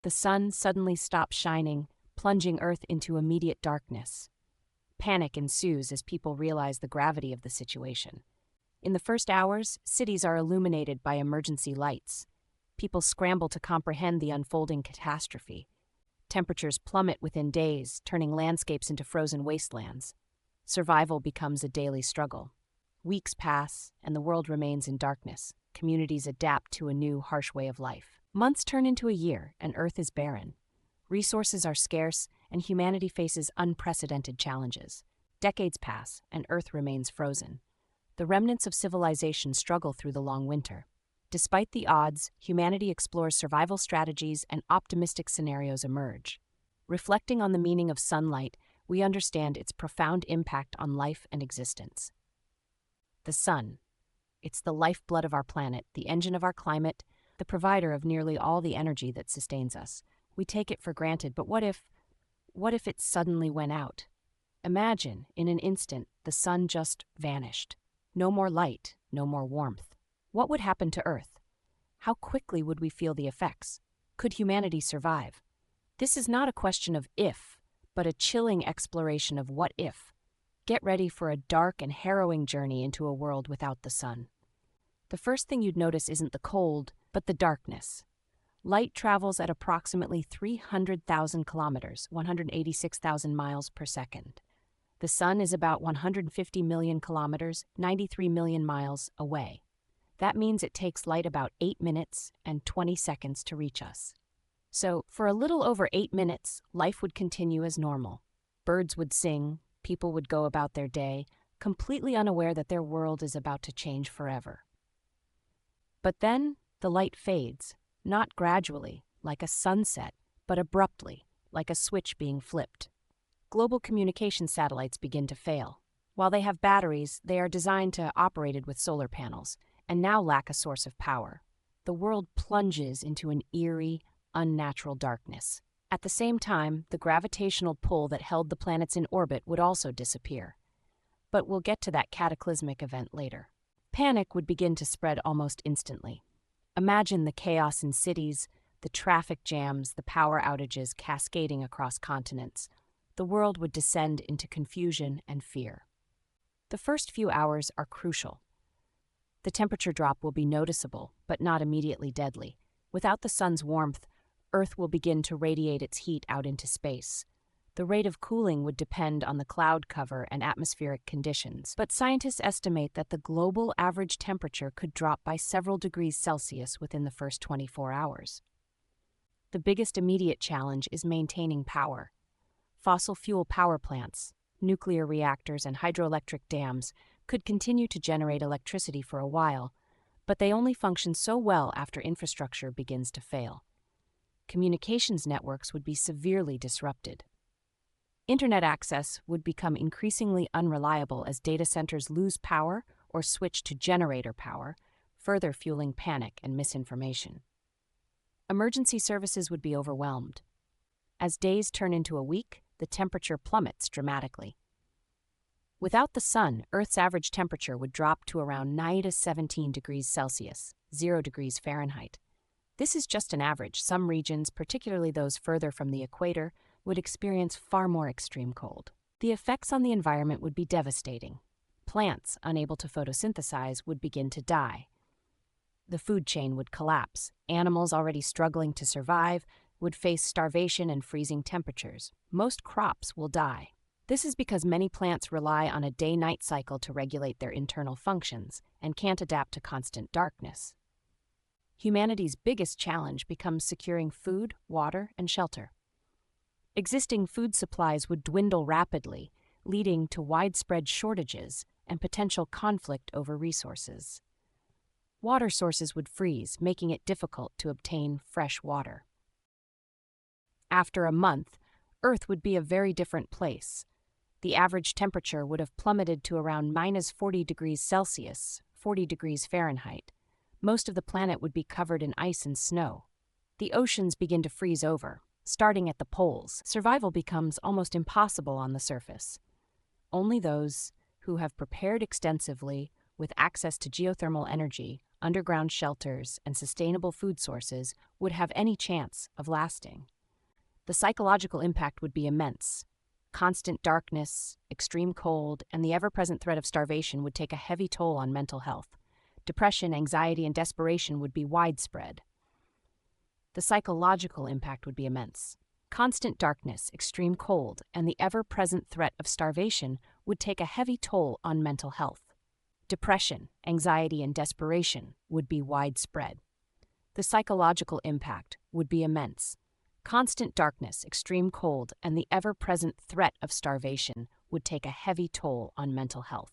The sun suddenly stops shining, plunging Earth into immediate darkness. Panic ensues as people realize the gravity of the situation. In the first hours, cities are illuminated by emergency lights. People scramble to comprehend the unfolding catastrophe. Temperatures plummet within days, turning landscapes into frozen wastelands. Survival becomes a daily struggle. Weeks pass, and the world remains in darkness. Communities adapt to a new, harsh way of life. Months turn into a year, and Earth is barren. Resources are scarce, and humanity faces unprecedented challenges. Decades pass, and Earth remains frozen. The remnants of civilization struggle through the long winter. Despite the odds, humanity explores survival strategies and optimistic scenarios emerge. Reflecting on the meaning of sunlight, we understand its profound impact on life and existence. The sun. It's the lifeblood of our planet, the engine of our climate, the provider of nearly all the energy that sustains us. We take it for granted, but what if it suddenly went out? Imagine, in an instant, the sun just vanished. No more light, no more warmth. What would happen to Earth? How quickly would we feel the effects? Could humanity survive? This is not a question of if, but a chilling exploration of what if. Get ready for a dark and harrowing journey into a world without the sun. The first thing you'd notice isn't the cold, but the darkness. Light travels at approximately 300,000 kilometers, 186,000 miles per second. The sun is about 150 million kilometers, 93 million miles away. That means it takes light about 8 minutes and 20 seconds to reach us. So, for a little over 8 minutes, life would continue as normal. Birds would sing, people would go about their day, completely unaware that their world is about to change forever. But then, the light fades, not gradually, like a sunset, but abruptly, like a switch being flipped. Global communication satellites begin to fail. While they have batteries, they are designed to operate with solar panels, and now lack a source of power. The world plunges into an eerie, unnatural darkness. At the same time, the gravitational pull that held the planets in orbit would also disappear. But we'll get to that cataclysmic event later. Panic would begin to spread almost instantly. Imagine the chaos in cities, the traffic jams, the power outages cascading across continents. The world would descend into confusion and fear. The first few hours are crucial. The temperature drop will be noticeable, but not immediately deadly. Without the sun's warmth, Earth will begin to radiate its heat out into space. The rate of cooling would depend on the cloud cover and atmospheric conditions, but scientists estimate that the global average temperature could drop by several degrees Celsius within the first 24 hours. The biggest immediate challenge is maintaining power. Fossil fuel power plants, nuclear reactors, and hydroelectric dams could continue to generate electricity for a while, but they only function so well after infrastructure begins to fail. Communications networks would be severely disrupted. Internet access would become increasingly unreliable as data centers lose power or switch to generator power, further fueling panic and misinformation. Emergency services would be overwhelmed. As days turn into a week, the temperature plummets dramatically. Without the sun, Earth's average temperature would drop to around 9 to 17 degrees Celsius, 0 degrees Fahrenheit. This is just an average. Some regions, particularly those further from the equator, would experience far more extreme cold. The effects on the environment would be devastating. Plants, unable to photosynthesize, would begin to die. The food chain would collapse. Animals already struggling to survive would face starvation and freezing temperatures. Most crops will die. This is because many plants rely on a day-night cycle to regulate their internal functions and can't adapt to constant darkness. Humanity's biggest challenge becomes securing food, water, and shelter. Existing food supplies would dwindle rapidly, leading to widespread shortages and potential conflict over resources. Water sources would freeze, making it difficult to obtain fresh water. After a month, Earth would be a very different place. The average temperature would have plummeted to around minus 40 degrees Celsius, 40 degrees Fahrenheit. Most of the planet would be covered in ice and snow. The oceans begin to freeze over. Starting at the poles, survival becomes almost impossible on the surface. Only those who have prepared extensively with access to geothermal energy underground shelters, and sustainable food sources would have any chance of lasting. The psychological impact would be immense. Constant darkness, extreme cold, and the ever-present threat of starvation would take a heavy toll on mental health. Depression, anxiety, and desperation would be widespread. The psychological impact would be immense. Constant darkness, extreme cold, and the ever-present threat of starvation would take a heavy toll on mental health. Depression, anxiety, and desperation would be widespread. The psychological impact would be immense. Constant darkness, extreme cold, and the ever-present threat of starvation would take a heavy toll on mental health.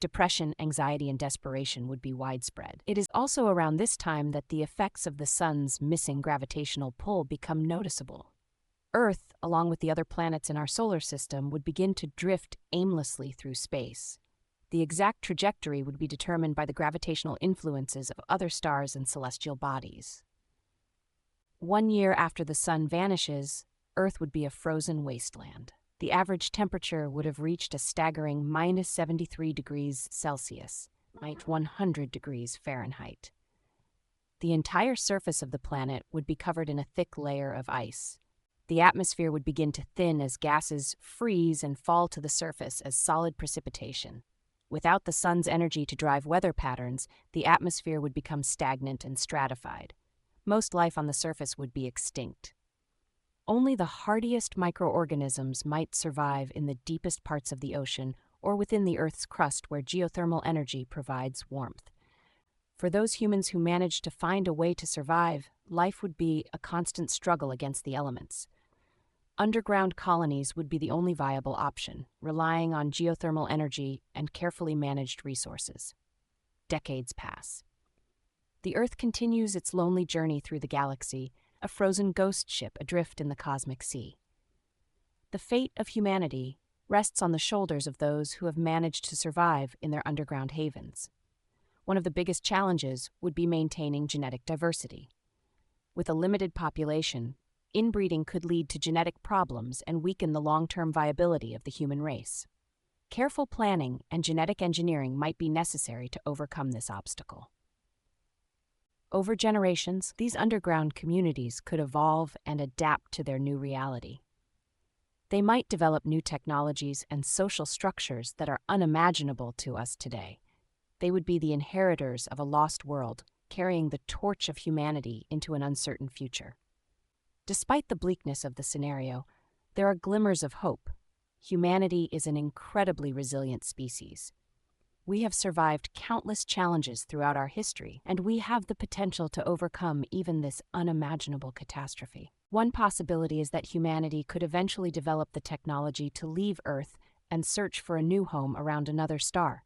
Depression, anxiety, and desperation would be widespread. It is also around this time that the effects of the sun's missing gravitational pull become noticeable. Earth, along with the other planets in our solar system, would begin to drift aimlessly through space. The exact trajectory would be determined by the gravitational influences of other stars and celestial bodies. 1 year after the sun vanishes, Earth would be a frozen wasteland. The average temperature would have reached a staggering minus 73 degrees Celsius, minus 100 degrees Fahrenheit. The entire surface of the planet would be covered in a thick layer of ice. The atmosphere would begin to thin as gases freeze and fall to the surface as solid precipitation. Without the sun's energy to drive weather patterns, the atmosphere would become stagnant and stratified. Most life on the surface would be extinct. Only the hardiest microorganisms might survive in the deepest parts of the ocean or within the Earth's crust where geothermal energy provides warmth. For those humans who managed to find a way to survive, life would be a constant struggle against the elements. Underground colonies would be the only viable option, relying on geothermal energy and carefully managed resources. Decades pass. The Earth continues its lonely journey through the galaxy, a frozen ghost ship adrift in the cosmic sea. The fate of humanity rests on the shoulders of those who have managed to survive in their underground havens. One of the biggest challenges would be maintaining genetic diversity. With a limited population, inbreeding could lead to genetic problems and weaken the long-term viability of the human race. Careful planning and genetic engineering might be necessary to overcome this obstacle. Over generations, these underground communities could evolve and adapt to their new reality. They might develop new technologies and social structures that are unimaginable to us today. They would be the inheritors of a lost world, carrying the torch of humanity into an uncertain future. Despite the bleakness of the scenario, there are glimmers of hope. Humanity is an incredibly resilient species. We have survived countless challenges throughout our history, and we have the potential to overcome even this unimaginable catastrophe. One possibility is that humanity could eventually develop the technology to leave Earth and search for a new home around another star.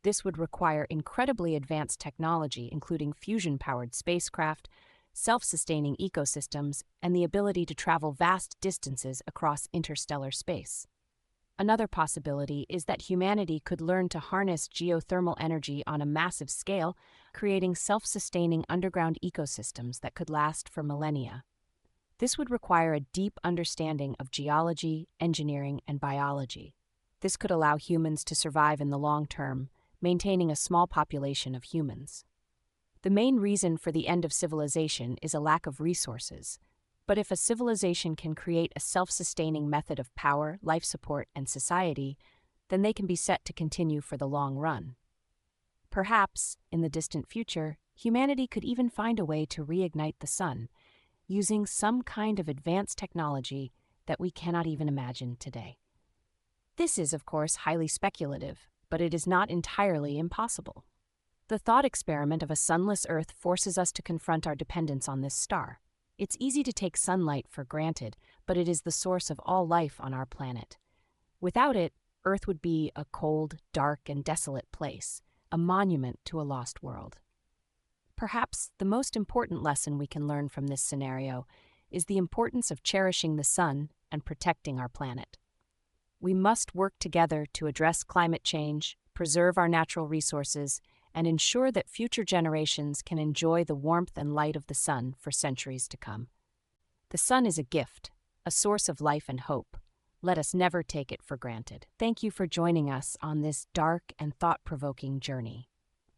This would require incredibly advanced technology, including fusion-powered spacecraft, self-sustaining ecosystems, and the ability to travel vast distances across interstellar space. Another possibility is that humanity could learn to harness geothermal energy on a massive scale, creating self-sustaining underground ecosystems that could last for millennia. This would require a deep understanding of geology, engineering, and biology. This could allow humans to survive in the long term, maintaining a small population of humans. The main reason for the end of civilization is a lack of resources. But if a civilization can create a self-sustaining method of power, life support, and society, then they can be set to continue for the long run. Perhaps, in the distant future, humanity could even find a way to reignite the sun, using some kind of advanced technology that we cannot even imagine today. This is, of course, highly speculative, but it is not entirely impossible. The thought experiment of a sunless Earth forces us to confront our dependence on this star. It's easy to take sunlight for granted, but it is the source of all life on our planet. Without it, Earth would be a cold, dark, and desolate place, a monument to a lost world. Perhaps the most important lesson we can learn from this scenario is the importance of cherishing the sun and protecting our planet. We must work together to address climate change, preserve our natural resources, and ensure that future generations can enjoy the warmth and light of the sun for centuries to come. The sun is a gift, a source of life and hope. Let us never take it for granted. Thank you for joining us on this dark and thought-provoking journey.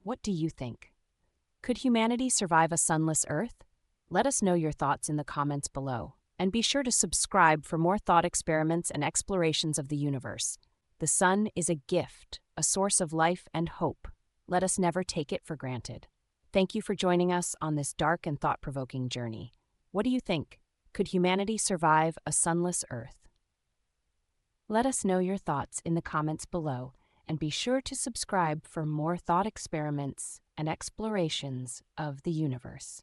What do you think? Could humanity survive a sunless Earth? Let us know your thoughts in the comments below. And be sure to subscribe for more thought experiments and explorations of the universe. The sun is a gift, a source of life and hope. Let us never take it for granted. Thank you for joining us on this dark and thought-provoking journey. What do you think? Could humanity survive a sunless Earth? Let us know your thoughts in the comments below, and be sure to subscribe for more thought experiments and explorations of the universe.